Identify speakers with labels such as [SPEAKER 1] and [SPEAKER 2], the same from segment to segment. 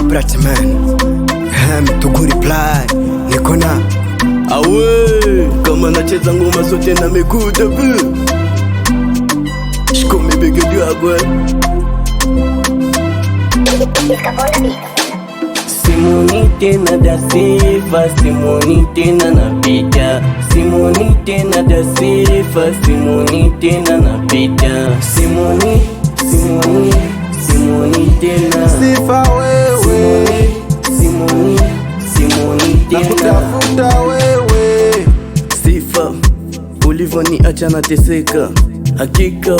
[SPEAKER 1] Brat man, tuku reply niko na
[SPEAKER 2] awe kama nacheza ngoma sote na miguu tabu shiko mibege diagwe Simoni tena da sifa, Simoni tena napita, Simoni tena da sifa, Simoni tena napita, Simoni tena
[SPEAKER 1] sifa wewe,
[SPEAKER 2] Simoni tena
[SPEAKER 1] nakutafuta wewe.
[SPEAKER 2] Sifa ulivoni acha nateseka, hakika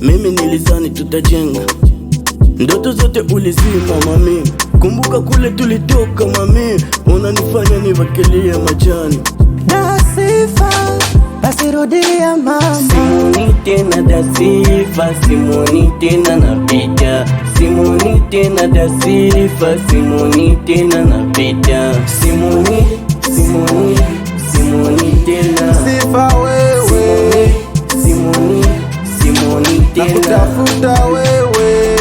[SPEAKER 2] mimi nilizani tutajenga ndoto zote ulizima mami, kumbuka kule tulitoka mami, unanifanya nivakelie majani.
[SPEAKER 1] Da sifa basi rudia mama.
[SPEAKER 2] Simoni tena da sifa, Simoni tena napita, Simoni tena da sifa, Simoni tena napita, Simoni tena
[SPEAKER 1] Sifa wewe,
[SPEAKER 2] Simoni tena
[SPEAKER 1] nakutafuta wewe.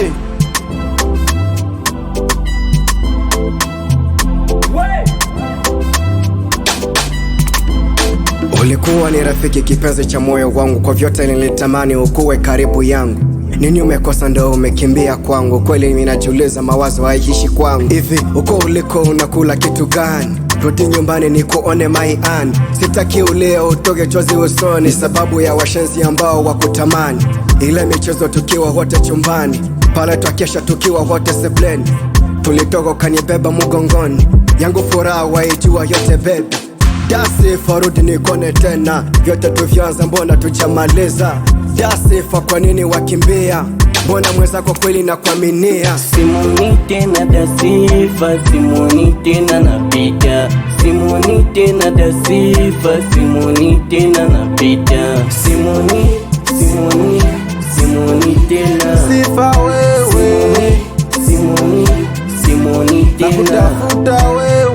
[SPEAKER 1] Ulikuwa ni rafiki kipenzi cha moyo wangu, kwa vyote nilitamani ukuwe karibu yangu. Nini umekosa ndo umekimbia kwangu? Kweli minajiuliza, mawazo haiishi kwangu. Hivi uko uliko unakula kitu gani? Rudi nyumbani ni kuone maiani. Sitaki uleo utoge chozi usoni, sababu ya washenzi ambao wakutamani. Ile michezo tukiwa wote chumbani, pale twakesha tukiwa wote sebleni. Tulitoka ukanibeba mugongoni, yangu furaha waijua yote baby. Dasifa rudi nikone tena, vyote tuvyanza mbona tujamaliza. Dasifa kwa nini wakimbia, mbona mwenzako kweli na kuaminia.
[SPEAKER 2] Simoni tena da sifa, Simoni tena napita, Simoni tena da sifa, Simoni tena napita, Simoni tena
[SPEAKER 1] Sifa wewe,
[SPEAKER 2] Simoni tena
[SPEAKER 1] nakutafuta wewe.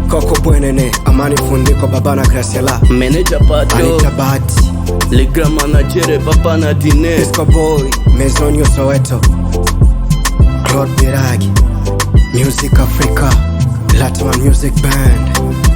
[SPEAKER 1] Koko bwenene, Amani Fundiko, Baba na Graciela,
[SPEAKER 2] Manager Pato,
[SPEAKER 1] Anita Bati,
[SPEAKER 2] Le Grand Manager, Papa na Dine,
[SPEAKER 1] Disco Boy, Mezonio Soweto, Claude Biragi, Music Africa, Latman Music Band.